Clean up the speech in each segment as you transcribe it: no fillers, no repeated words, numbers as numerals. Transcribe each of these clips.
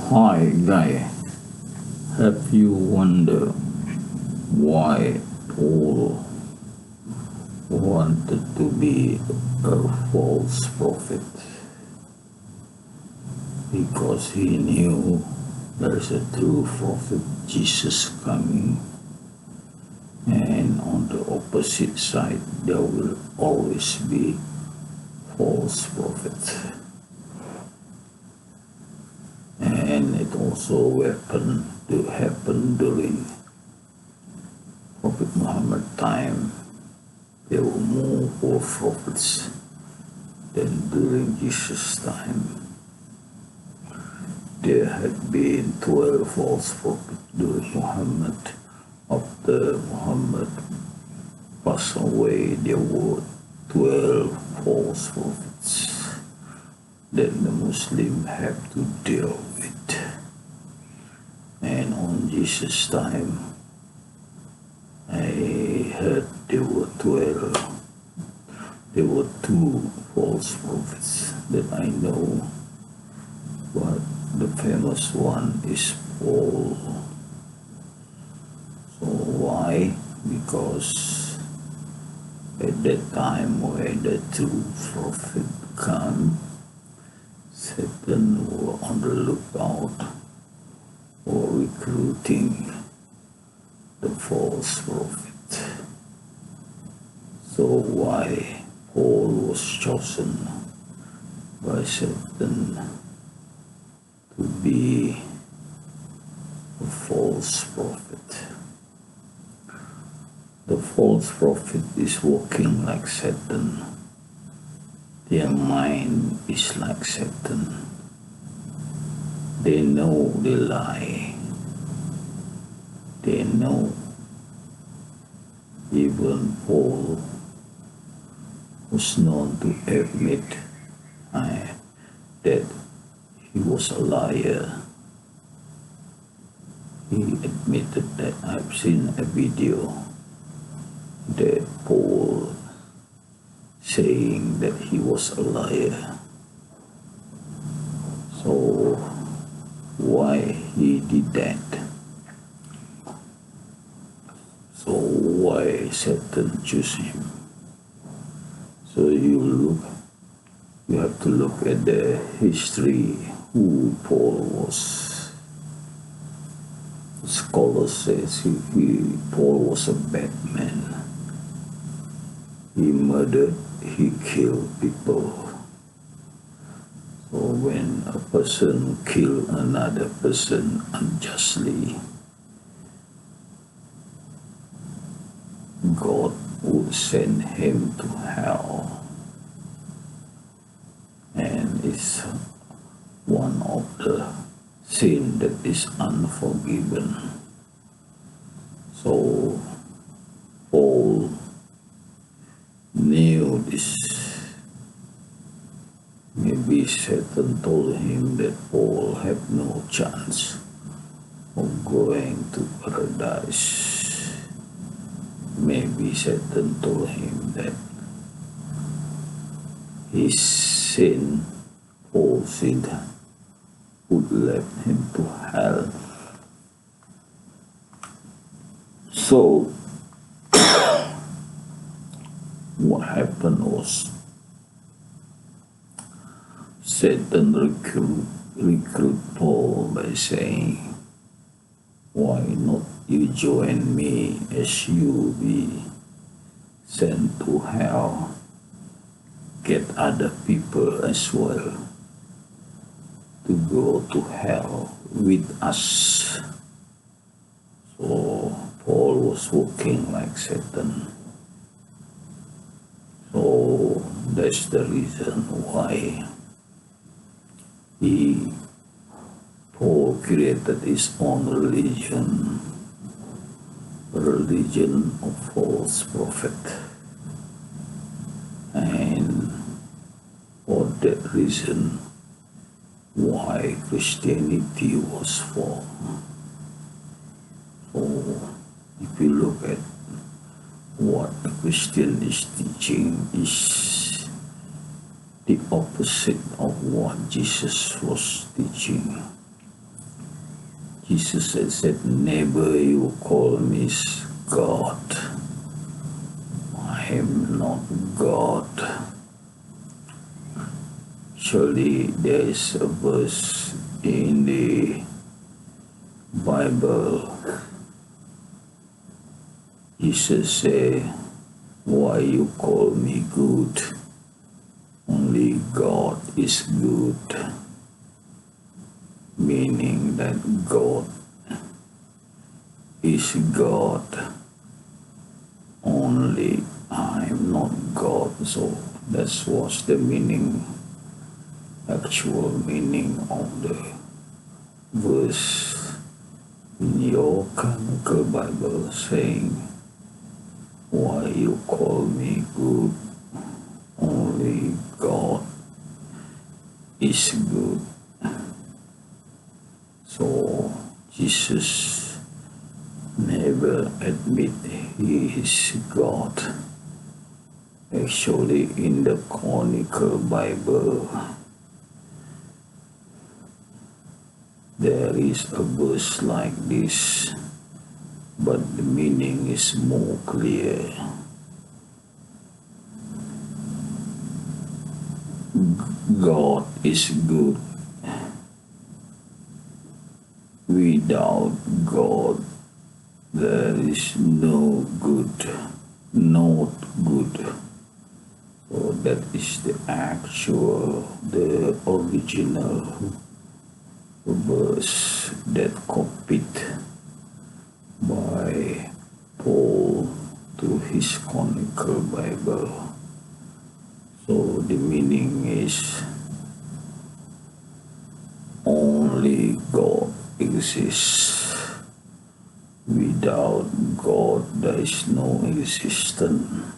Hi guy, have you wondered why Paul wanted to be a false prophet? Because he knew there's a true prophet, Jesus, coming, and on the opposite side there will always be false prophets. And it also happened during Prophet Muhammad time. There were more false prophets than during Jesus' time. There had been 12 false prophets during Muhammad. After Muhammad passed away, there were 12 false prophets that the Muslim have to deal with. And on Jesus' time, I heard there were 12. There were 2 false prophets that I know, but the famous one is Paul. So why? Because at that time when the true prophet came, Satan were on the lookout for recruiting the false prophet. So why Paul was chosen by Satan to be a false prophet? The false prophet is walking like Satan. Their mind is like Satan. They know they lie. They know. Even Paul was known to admit that he was a liar. He admitted that. I've seen a video that Paul saying that he was a liar. So why he did that? So why Satan chose him? So you have to look at the history who Paul was. Scholars says Paul was a bad man. He murdered, he killed people. So when a person kills another person unjustly, God would send him to hell. And it's one of the sin that is unforgiven. So Paul knew this. Maybe Satan told him that Paul had no chance of going to paradise. Maybe Satan told him that his sin, Paul's sin, would lead him to hell. So what happened was Satan recruit Paul by saying, why not you join me as you be sent to hell? Get other people as well to go to hell with us. So Paul was walking like Satan. So that's the reason why Paul created his own religion, a religion of false prophet. And for that reason why Christianity was formed. So if you look at what a Christian is teaching, is the opposite of what Jesus was teaching. Jesus said, never you call me God. I am not God. Surely there is a verse in the Bible. Jesus said, why you call me good? Only God is good. Meaning that God is God. Only I am not God. So that was the meaning, actual meaning of the verse in your canonical Bible saying, why you call me good? Only God is good. So Jesus never admit he is God. Actually, in the canonical Bible, there is a verse like this, but the meaning is more clear. God is good. Without God, there is no good, not good. So that is the original verse that copied by Paul to his canonical Bible. So the meaning is only God exists. Without God there is no existence.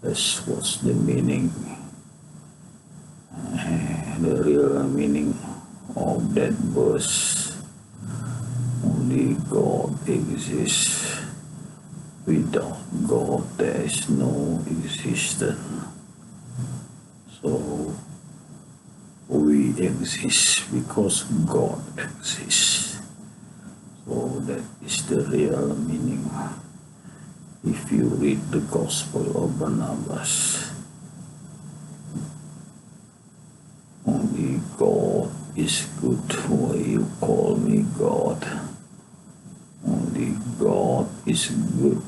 That's what's the meaning, the real meaning of that verse. Only God exists. Without God there is no existence. So we exist because God exists. So that is the real meaning. If you read the Gospel of Barnabas, only God is good. Why you call me God? Only God is good.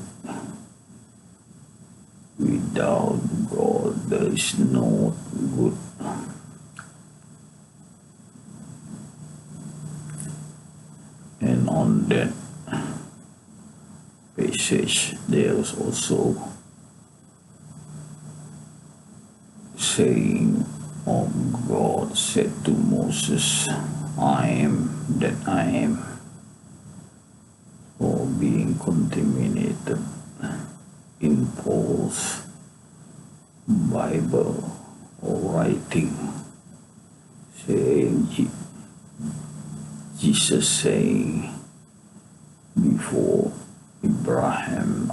Without God there is no good. And on that passage there is also saying of God said to Moses, I am that I am, or being contaminated in Paul's Bible or writing, saying Jesus saying, before Abraham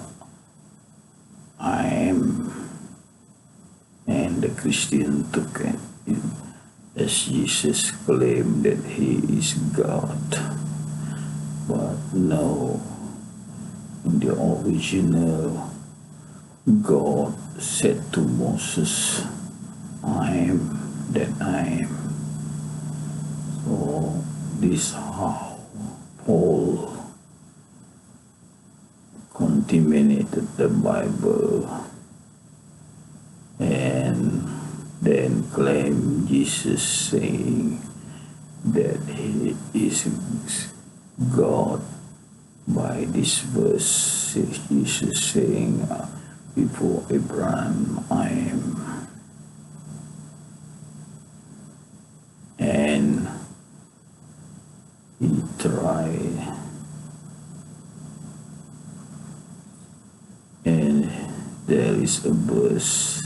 I am, and the Christian took it as Jesus claimed that he is God. But no, in the original, God said to Moses, I am that I am. So this is how Paul contaminated the Bible and then claimed Jesus saying that he is God. By this verse, Jesus saying, before Abraham I am. And he tried, and there is a verse,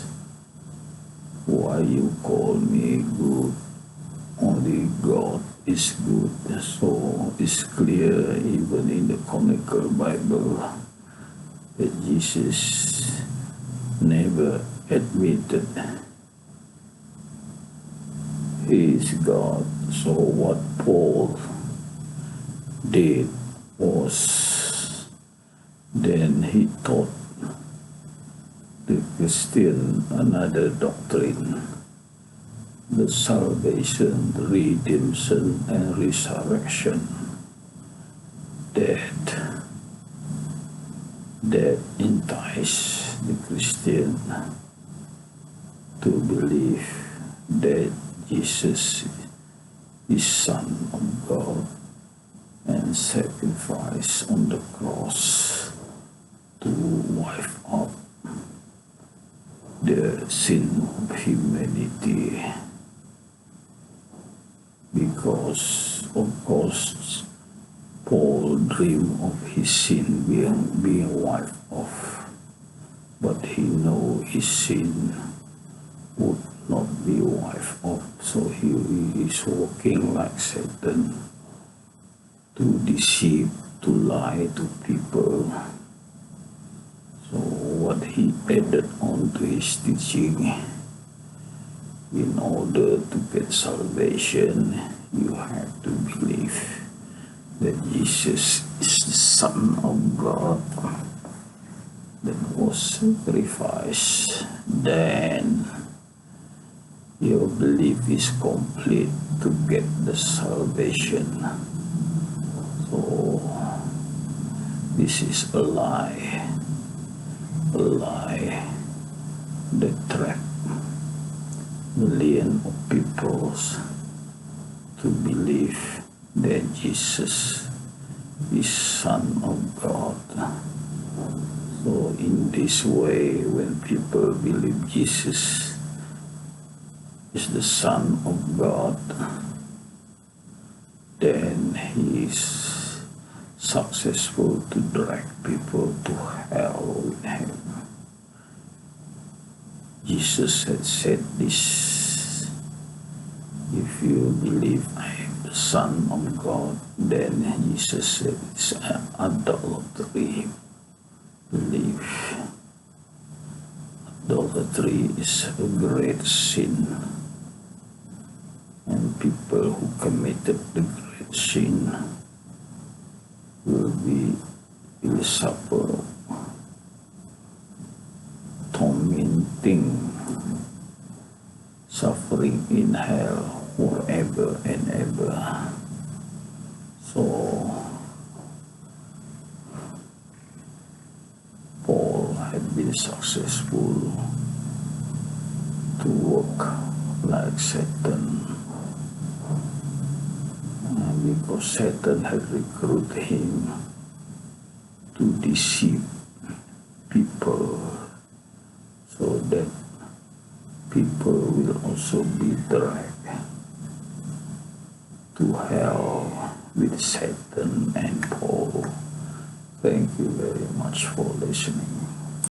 why you call me good? Only God is good. So it's clear even in the canonical Bible that Jesus never admitted he is God. So what Paul did was, then he taught the Christian another doctrine, the salvation, the redemption, and resurrection, that entice the Christian to believe that Jesus is Son of God and sacrificed on the cross to wipe out the sin of humanity. Because, of course, Paul dreamed of his sin being wiped off, but he knew his sin would not be wiped off, so he is working like Satan to deceive, to lie to people. So what he added on to his teaching, in order to get salvation, you have to believe that Jesus is the Son of God that was sacrificed. Then your belief is complete to get the salvation. So this is a lie that trapped millions of people to believe that Jesus is Son of God. So in this way, when people believe Jesus is the Son of God, then he is successful to drag people to hell with him. Jesus had said this: if you believe I am the Son of God, then Jesus said it's adultery. Believe. Adultery is a great sin, and people who committed the great sin will suffer tormenting suffering in hell forever and ever. So Paul had been successful to work like Satan, because Satan had recruited him to deceive people, so that people will also be dragged to hell with Satan and Paul. Thank you very much for listening.